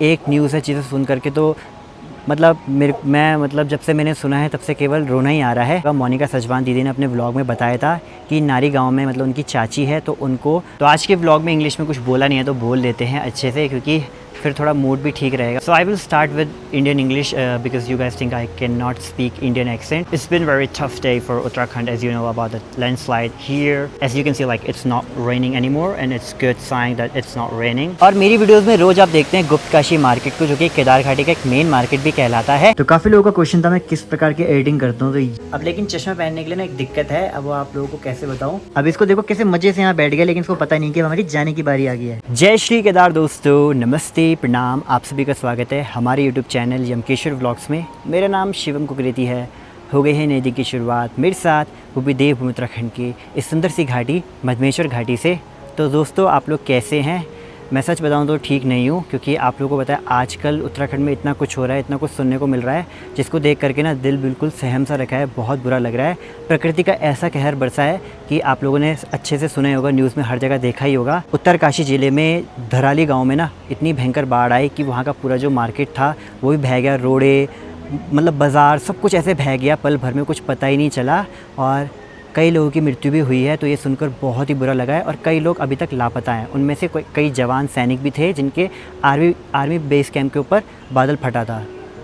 एक न्यूज़ है चीज़ें सुन करके तो मैं जब से मैंने सुना है तब से केवल रोना ही आ रहा है। मोनिका सचवान दीदी ने अपने व्लॉग में बताया था कि नारी गांव में मतलब उनकी चाची है, तो उनको तो आज के व्लॉग में इंग्लिश में कुछ बोला नहीं है तो बोल लेते हैं अच्छे से, क्योंकि फिर थोड़ा मूड भी ठीक रहेगा। So I will start with Indian English because you guys think I can not speak Indian accent. It's been very tough day for Uttarakhand as you know about the landslide here. As you can see like it's not raining anymore and it's good sign that it's not raining. और मेरी videos में रोज आप देखते हैं गुप्त Kashi market को, जो कि केदार घाटी का एक मेन मार्केट भी कहलाता है। तो काफी लोगों का क्वेश्चन था मैं किस प्रकार की एडिटिंग करता हूँ, तो अब लेकिन चश्मा पहनने के लिए ना एक दिक्कत है। अब वो आप लोगों को कैसे बताऊँ। अब इसको देखो कैसे मजे से यहाँ बैठ गया, लेकिन इसको पता नहीं कि हमारी जाने की बारी आ गई है। जय श्री केदार दोस्तों, नमस्ते, प्रणाम, आप सभी का स्वागत है हमारे यूट्यूब चैनल यमकेश्वर व्लॉग्स में। मेरा नाम शिवम कुकरेती है। हो गई है नई दिन की शुरुआत मेरे साथ वो भी देवभूमि उत्तराखंड की इस सुंदर सी घाटी मधमेश्वर घाटी से। तो दोस्तों आप लोग कैसे हैं? मैं सच बताऊं तो ठीक नहीं हूं, क्योंकि आप लोगों को पता है आजकल उत्तराखंड में इतना कुछ हो रहा है, इतना कुछ सुनने को मिल रहा है, जिसको देख करके ना दिल बिल्कुल सहम सा रखा है। बहुत बुरा लग रहा है। प्रकृति का ऐसा कहर बरसा है कि आप लोगों ने अच्छे से सुना ही होगा, न्यूज़ में हर जगह देखा ही होगा। उत्तरकाशी ज़िले में धराली गाँव में ना इतनी भयंकर बाढ़ आई कि वहाँ का पूरा जो मार्केट था वो भी बह गया, रोडे मतलब बाज़ार सब कुछ ऐसे बह गया, पल भर में कुछ पता ही नहीं चला। और कई लोगों की मृत्यु भी हुई है, तो ये सुनकर बहुत ही बुरा लगा है। और कई लोग अभी तक लापता हैं। उनमें से कई जवान सैनिक भी थे जिनके आर्मी बेस कैंप के ऊपर बादल फटा था।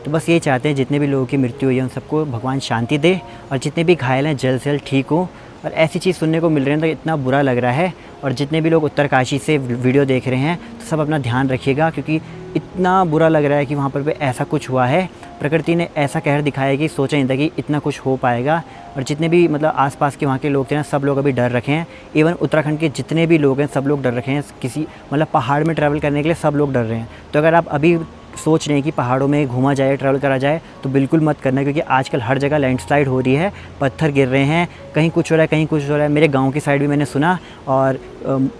तो बस यही चाहते हैं जितने भी लोगों की मृत्यु हुई है उन सबको भगवान शांति दे, और जितने भी घायल हैं जल्द से जल्द ठीक हो। और ऐसी चीज़ सुनने को मिल रही है तो इतना बुरा लग रहा है। और जितने भी लोग उत्तरकाशी से वीडियो देख रहे हैं तो सब अपना ध्यान रखिएगा, क्योंकि इतना बुरा लग रहा है कि वहाँ पर भी ऐसा कुछ हुआ है। प्रकृति ने ऐसा कहर दिखाया कि सोचा नहीं था कि इतना कुछ हो पाएगा। और जितने भी मतलब आसपास के वहाँ के लोग थे ना, सब लोग अभी डर रखे हैं। इवन उत्तराखंड के जितने भी लोग हैं सब लोग डर रखे हैं। किसी मतलब पहाड़ में ट्रैवल करने के लिए सब लोग डर रहे हैं। तो अगर आप अभी सोच रहे हैं कि पहाड़ों में घूमा जाए, ट्रैवल करा जाए, तो बिल्कुल मत करना, क्योंकि आजकल हर जगह लैंडस्लाइड हो रही है, पत्थर गिर रहे हैं, कहीं कुछ हो रहा है कहीं कुछ हो रहा है। मेरे गांव की साइड भी मैंने सुना, और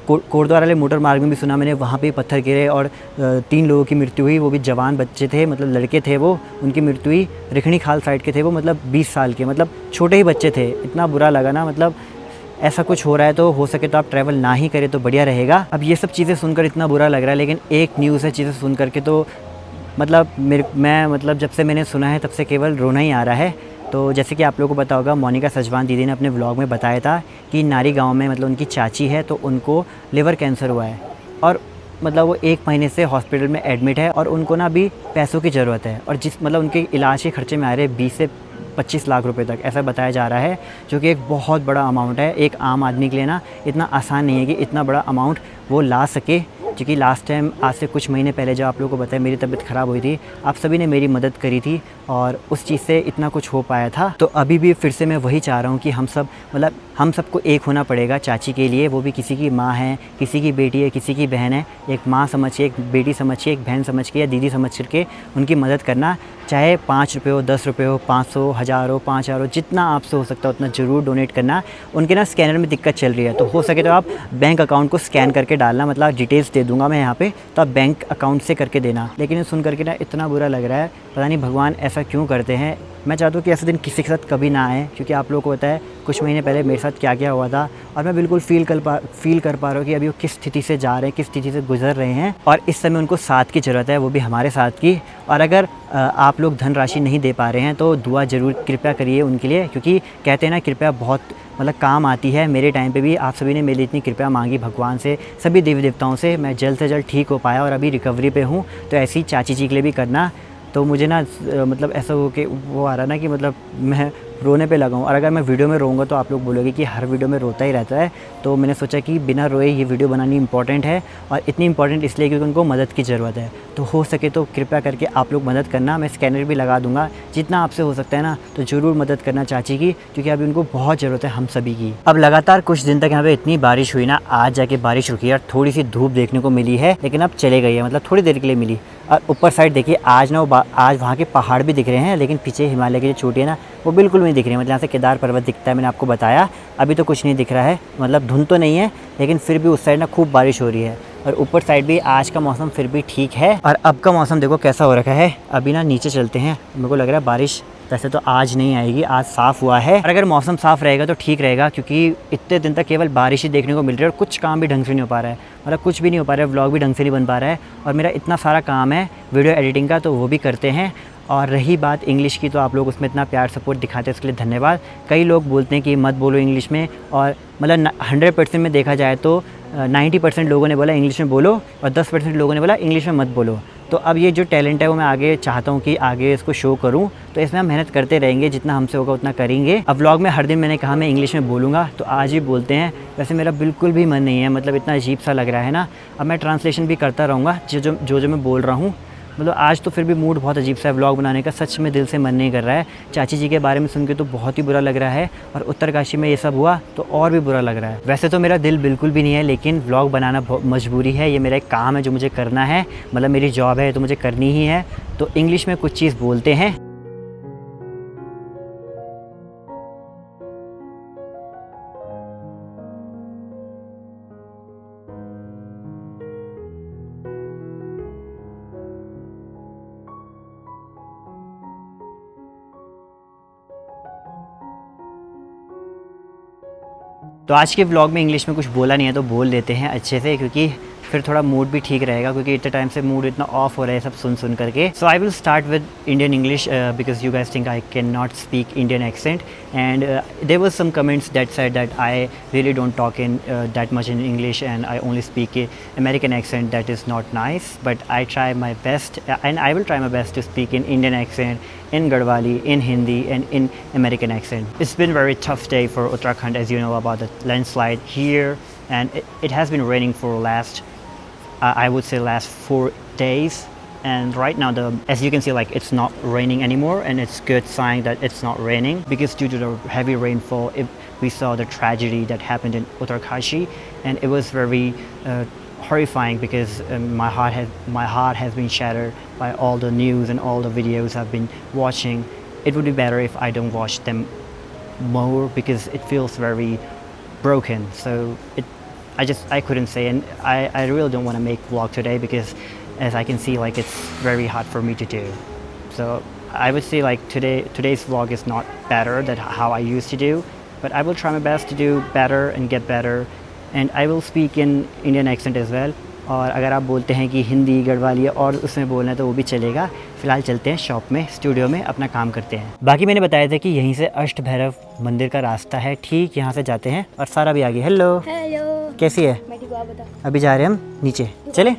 कोटद्वार वाले मोटर मार्ग में भी सुना मैंने, वहाँ पे पत्थर गिरे और 3 लोगों की मृत्यु हुई। वो भी जवान बच्चे थे, मतलब लड़के थे वो, उनकी मृत्यु हुई। रिखणी खाल साइड के थे वो, मतलब 20 साल के, मतलब छोटे ही बच्चे थे। इतना बुरा लगा ना, मतलब ऐसा कुछ हो रहा है तो हो सके तो आप ट्रैवल ना ही करें तो बढ़िया रहेगा। अब ये सब चीज़ें सुनकर इतना बुरा लग रहा है, लेकिन एक न्यूज़ है चीज़ें सुन करके तो जब से मैंने सुना है तब से केवल रोना ही आ रहा है। तो जैसे कि आप लोगों को पता होगा, मोनिका सचवान दीदी ने अपने व्लॉग में बताया था कि नारी गांव में मतलब उनकी चाची है, तो उनको लिवर कैंसर हुआ है। और मतलब वो 1 महीने से हॉस्पिटल में एडमिट है, और उनको ना अभी पैसों की ज़रूरत है। और मतलब उनके इलाज के खर्चे में आ रहे 20 से 25 लाख रुपए तक, ऐसा बताया जा रहा है, जो कि एक बहुत बड़ा अमाउंट है। एक आम आदमी के लिए ना इतना आसान नहीं है कि इतना बड़ा अमाउंट वो ला सके। क्योंकि लास्ट टाइम आज से कुछ महीने पहले जब आप लोगों को बताया मेरी तबीयत ख़राब हुई थी, आप सभी ने मेरी मदद करी थी, और उस चीज़ से इतना कुछ हो पाया था। तो अभी भी फिर से मैं वही चाह रहा हूँ कि हम सबको एक होना पड़ेगा चाची के लिए। वो भी किसी की माँ है, किसी की बेटी है, किसी की बहन है। एक माँ समझ के, एक बेटी समझ के, एक बहन समझ के या दीदी समझ करके उनकी मदद करना। चाहे 5 रुपये हो, 10 रुपये हो, 500, 1000 हो, 5000 हो, जितना आपसे हो सकता है उतना ज़रूर डोनेट करना। उनके ना स्कैनर में दिक्कत चल रही है, तो हो सके तो आप बैंक अकाउंट को स्कैन करके डालना। मतलब डिटेल्स दे दूंगा मैं यहाँ पे, तो आप बैंक अकाउंट से करके देना। लेकिन सुन करके ना इतना बुरा लग रहा है, पता नहीं भगवान ऐसा क्यों करते हैं। मैं चाहता हूँ कि ऐसा दिन किसी के साथ कभी ना आए, क्योंकि आप लोगों को पता है कुछ महीने पहले मेरे साथ क्या क्या हुआ था। और मैं बिल्कुल फील कर पा रहा हूँ कि अभी वो किस स्थिति से जा रहे हैं, किस स्थिति से गुजर रहे हैं, और इस समय उनको साथ की ज़रूरत है, वो भी हमारे साथ की। और अगर आप लोग धनराशि नहीं दे पा रहे हैं तो दुआ ज़रूर कृपया करिए उनके लिए, क्योंकि कहते हैं ना कृपया बहुत मतलब काम आती है। मेरे टाइम पे भी आप सभी ने मेरे लिए इतनी कृपया मांगी भगवान से, सभी देवी देवताओं से। मैं जल्द से जल्द ठीक हो पाया और अभी रिकवरी पे हूँ। तो ऐसी चाची जी के लिए भी करना। तो मुझे ना मतलब ऐसा हो कि वो आ रहा ना कि मतलब मैं रोने पे लगा हूँ। और अगर मैं वीडियो में रोऊंगा तो आप लोग बोलोगे कि हर वीडियो में रोता ही रहता है। तो मैंने सोचा कि बिना रोए ये वीडियो बनानी इंपॉर्टेंट है, और इतनी इंपॉर्टेंट इसलिए क्योंकि उनको मदद की ज़रूरत है। तो हो सके तो कृपया करके आप लोग मदद करना। मैं स्कैनर भी लगा दूंगा, जितना आपसे हो सकता है ना, तो ज़रूर मदद करना चाची की, क्योंकि अभी उनको बहुत ज़रूरत है हम सभी की। अब लगातार कुछ दिन तक यहाँ पे इतनी बारिश हुई ना, आज जाके बारिश रुकी है और थोड़ी सी धूप देखने को मिली है, लेकिन अब चले गई है, मतलब थोड़ी देर के लिए मिली। और ऊपर साइड देखिए आज वहाँ के पहाड़ भी दिख रहे हैं, लेकिन पीछे हिमालय की जो चोटी है ना वो बिल्कुल नहीं दिख रही है। मतलब यहाँ से केदार पर्वत दिखता है, मैंने आपको बताया। अभी तो कुछ नहीं दिख रहा है, मतलब धुंध तो नहीं है, लेकिन फिर भी उस साइड ना खूब बारिश हो रही है। और ऊपर साइड भी आज का मौसम फिर भी ठीक है। और अब का मौसम देखो कैसा हो रखा है। अभी ना नीचे चलते हैं, मेरे को लग रहा है बारिश वैसे तो आज नहीं आएगी, आज साफ़ हुआ है। और अगर मौसम साफ़ रहेगा तो ठीक रहेगा, क्योंकि इतने दिन तक केवल बारिश ही देखने को मिल रही है और कुछ काम भी ढंग से नहीं हो पा रहा है। मतलब कुछ भी नहीं हो पा रहा है, व्लॉग भी ढंग से नहीं बन पा रहा है। और मेरा इतना सारा काम है वीडियो एडिटिंग का, तो वो भी करते हैं। और रही बात इंग्लिश की, तो आप लोग उसमें इतना प्यार सपोर्ट दिखाते हैं, उसके लिए धन्यवाद। कई लोग बोलते हैं कि मत बोलो इंग्लिश में, और मतलब 100% में देखा जाए तो 90% लोगों ने बोला इंग्लिश में बोलो और 10% लोगों ने बोला इंग्लिश में मत बोलो। तो अब ये जो टैलेंट है वो मैं आगे चाहता हूँ कि आगे इसको शो करूँ, तो इसमें हम मेहनत करते रहेंगे, जितना हमसे होगा उतना करेंगे। अब व्लॉग में हर दिन मैंने कहा मैं इंग्लिश में बोलूँगा, तो आज भी बोलते हैं। वैसे मेरा बिल्कुल भी मन नहीं है, मतलब इतना अजीब सा लग रहा है ना। अब मैं ट्रांसलेशन भी करता रहूँगा जो मैं बोल रहा हूँ। मतलब आज तो फिर भी मूड बहुत अजीब सा है व्लॉग बनाने का, सच में दिल से मन नहीं कर रहा है। चाची जी के बारे में सुन के तो बहुत ही बुरा लग रहा है, और उत्तरकाशी में ये सब हुआ तो और भी बुरा लग रहा है। वैसे तो मेरा दिल बिल्कुल भी नहीं है, लेकिन व्लॉग बनाना मजबूरी है, ये मेरा एक काम है जो मुझे करना है, मतलब मेरी जॉब है तो मुझे करनी ही है। तो इंग्लिश में कुछ चीज़ बोलते हैं। तो आज के व्लॉग में इंग्लिश में कुछ बोला नहीं है तो बोल लेते हैं अच्छे से, क्योंकि फिर थोड़ा मूड भी ठीक रहेगा, क्योंकि इतने टाइम से मूड इतना ऑफ हो रहा है सब सुन करके। So I will start with Indian English because you guys think I can not speak Indian accent, and there was some comments that said that I really don't talk in that much in English and I only speak American accent that is not nice, but I try my best and I will try my best to speak in Indian accent, in Garhwali, in Hindi and in American accent. It's been a very tough day for Uttarakhand, as you know about the landslide here, and it has been raining for last I would say last 4 days, and right now as you can see, like, it's not raining anymore, and it's good sign that it's not raining, because due to the heavy rainfall we saw the tragedy that happened in Uttarkashi, and it was very horrifying, because my heart has been shattered by all the news and all the videos I've been watching. It would be better if I don't watch them more, because it feels very broken. So I couldn't say, and I really don't want to make vlog today, because as I can see, like, it's very hard for me to do. So I would say, like, today's vlog is not better than how I used to do, but I will try my best to do better and get better, and I will speak in Indian accent as well. और अगर आप बोलते हैं कि हिंदी गढ़वाली और उसमें बोलना है तो वो भी चलेगा। फ़िलहाल चलते हैं शॉप में, स्टूडियो में अपना काम करते हैं। बाकी मैंने बताया था कि यहीं से अष्ट भैरव मंदिर का रास्ता है, ठीक यहाँ से जाते हैं। और सारा भी आ गई। हेलो हेलो, कैसी है? मैं ठीक हूँ, आप बताओ। अभी जा रहे हैं हम नीचे, चले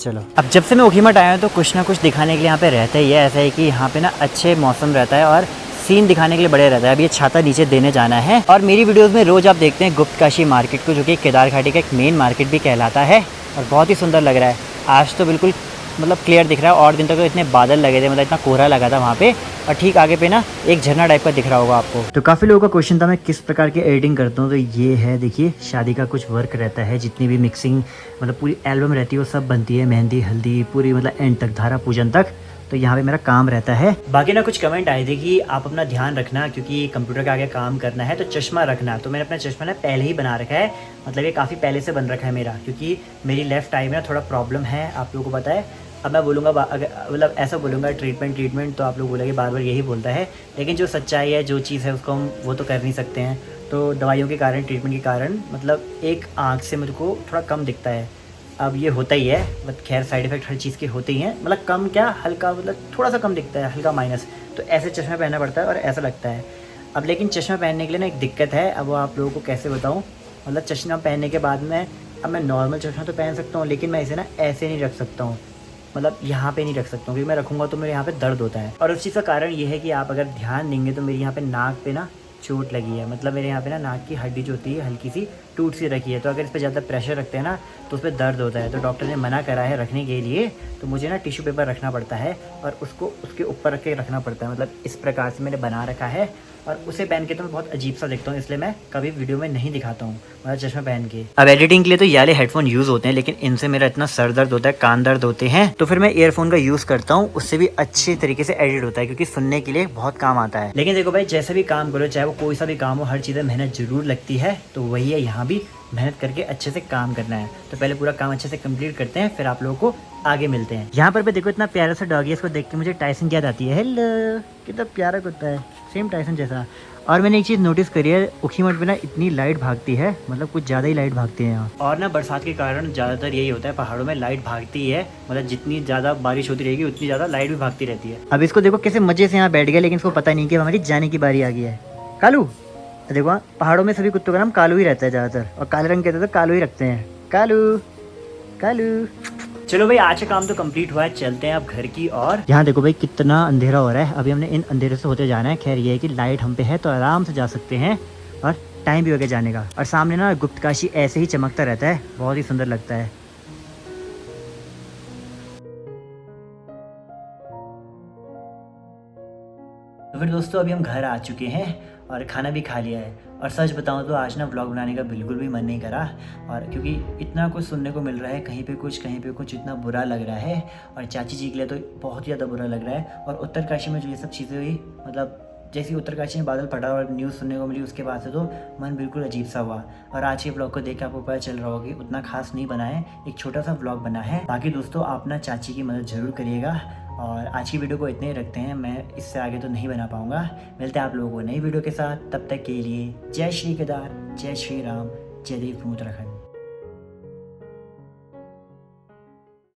चलो। अब जब से मैं ओखीमठ आया हूँ तो कुछ ना कुछ दिखाने के लिए यहाँ पे रहता ही है। ऐसा है कि यहाँ पे ना अच्छे मौसम रहता है और सीन दिखाने के लिए बढ़िया रहता है। अब ये छाता नीचे देने जाना है। और मेरी वीडियोस में रोज़ आप देखते हैं गुप्त काशी मार्केट को, जो कि केदार घाटी का एक मेन मार्केट भी कहलाता है, और बहुत ही सुंदर लग रहा है। आज तो बिल्कुल मतलब क्लियर दिख रहा है, और दिन तक तो इतने बादल लगे थे, मतलब इतना कोहरा लगा था वहाँ पे। और ठीक आगे पे ना एक झरना टाइप का दिख रहा होगा आपको। तो काफ़ी लोगों का क्वेश्चन था मैं किस प्रकार की एडिटिंग करता हूँ, तो ये है, देखिए, शादी का कुछ वर्क रहता है, जितनी भी मिक्सिंग मतलब पूरी एल्बम रहती है वो सब बनती है, मेहंदी हल्दी पूरी, मतलब एंड तक, धारा पूजन तक। तो यहाँ पे मेरा काम रहता है। बाकी ना कुछ कमेंट आए थे कि आप अपना ध्यान रखना, क्योंकि कंप्यूटर के आगे काम करना है तो चश्मा रखना। तो मैंने अपना चश्मा ना पहले ही बना रखा है, मतलब ये काफ़ी पहले से बन रखा है मेरा, क्योंकि मेरी लेफ्ट आई में ना थोड़ा प्रॉब्लम है, आप लोगों को पता है। अब मैं बोलूँगा, अगर मतलब ऐसा बोलूँगा ट्रीटमेंट, तो आप लोग बोलेंगे बार बार यही बोलता है, लेकिन जो सच्चाई है, जो चीज़ है, उसको हम वो तो कर नहीं सकते हैं। तो दवाइयों के कारण, ट्रीटमेंट के कारण, मतलब एक आँख से मुझे को थोड़ा कम दिखता है। अब ये होता ही है, बट खैर साइड इफ़ेक्ट हर चीज़ के होते ही हैं, मतलब कम क्या, हल्का, मतलब थोड़ा सा कम दिखता है, हल्का माइनस। तो ऐसे चश्मा पहनना पड़ता है और ऐसा लगता है। अब लेकिन चश्मा पहनने के लिए ना एक दिक्कत है, अब वो आप लोगों को कैसे बताऊँ। मतलब चश्मा पहनने के बाद में, अब मैं नॉर्मल चश्मा तो पहन सकता हूँ, लेकिन मैं इसे ना ऐसे नहीं रख सकता हूँ, मतलब यहाँ पे नहीं रख सकता हूँ, क्योंकि मैं रखूँगा तो मेरे यहाँ पे दर्द होता है। और उस चीज़ का कारण ये है कि आप अगर ध्यान देंगे तो मेरे यहाँ पे नाक पे ना चोट लगी है, मतलब मेरे यहाँ पे ना नाक की हड्डी जो होती है हल्की सी टूट सी रखी है। तो अगर इस पर ज़्यादा प्रेशर रखते हैं ना तो उस पर दर्द होता है। तो डॉक्टर ने मना करा है रखने के लिए, तो मुझे ना टिश्यू पेपर रखना पड़ता है और उसको उसके ऊपर रख के रखना पड़ता है। मतलब इस प्रकार से मैंने बना रखा है, और उसे पहन के तो मैं बहुत अजीब सा दिखता हूँ, इसलिए मैं कभी वीडियो में नहीं दिखाता हूँ मतलब चश्मा पहन के। अब एडिटिंग के लिए तो ये वाले हेडफोन यूज़ होते हैं, लेकिन इनसे मेरा इतना सर दर्द होता है, कान दर्द होते हैं, तो फिर मैं ईयरफोन का यूज़ करता हूँ, उससे भी अच्छे तरीके से एडिट होता है, क्योंकि सुनने के लिए बहुत काम आता है। लेकिन देखो भाई, जैसे भी काम करो, चाहे वो कोई सा भी काम हो, हर चीज़ में मेहनत जरूर लगती है। तो वही है यहाँ भी, मेहनत करके अच्छे से काम करना है। तो पहले पूरा काम अच्छे से कंप्लीट करते हैं, फिर आप लोगों को आगे मिलते हैं। यहाँ पर भी देखो इतना प्यारा सा डॉगी है, इसको देख के मुझे टाइसन की याद आती है। हेलो, कितना प्यारा कुत्ता है, सेम टाइसन जैसा। और मैंने एक चीज़ नोटिस करी है, ऊखीमठ में ना इतनी लाइट भागती है, मतलब कुछ ज़्यादा ही लाइट भागती है यहाँ। और ना बरसात के कारण ज़्यादातर यही होता है, पहाड़ों में लाइट भागती है, मतलब जितनी ज़्यादा बारिश होती रहेगी उतनी ज़्यादा लाइट भी भागती रहती है। अब इसको देखो कैसे मजे से यहाँ बैठ गया, लेकिन इसको पता नहीं कि हमारी जाने की बारी आ गई है। कालू, देखो पहाड़ों में सभी कुत्तों का नाम कालू ही रहता है ज़्यादातर, और काले रंग के तो कालू ही रखते हैं। कालू कालू। चलो भाई, आज का काम तो कंप्लीट हुआ है, चलते हैं अब घर की। और यहाँ देखो भाई कितना अंधेरा हो रहा है, अभी हमने इन अंधेरे से होते जाना है। खैर ये है कि लाइट हम पे है तो आराम से जा सकते हैं, और टाइम भी हो गया जाने का। और सामने ना गुप्तकाशी ऐसे ही चमकता रहता है, बहुत ही सुंदर लगता है। तो फिर दोस्तों अभी हम घर आ चुके हैं और खाना भी खा लिया है। और सच बताऊं तो आज ना व्लॉग बनाने का बिल्कुल भी मन नहीं करा, और क्योंकि इतना कुछ सुनने को मिल रहा है, कहीं पे कुछ इतना बुरा लग रहा है। और चाची जी के लिए तो बहुत ज़्यादा बुरा लग रहा है। और उत्तरकाशी में जो ये सब चीज़ें हुई, मतलब जैसे उत्तरकाशी में बादल फटा और न्यूज़ सुनने को मिली, उसके बाद से तो मन बिल्कुल अजीब सा हुआ। और आज के व्लॉग को देख के आपको पता चल रहा होगा कि उतना खास नहीं बना है, एक छोटा सा व्लॉग बना है। बाकी दोस्तों आप ना चाची की मदद ज़रूर करिएगा। और आज की वीडियो को इतने ही रखते हैं, मैं इससे आगे तो नहीं बना पाऊँगा। मिलते हैं आप लोगों को नई वीडियो के साथ, तब तक के लिए जय श्री केदार, जय श्री राम, जय देव उत्तराखंड।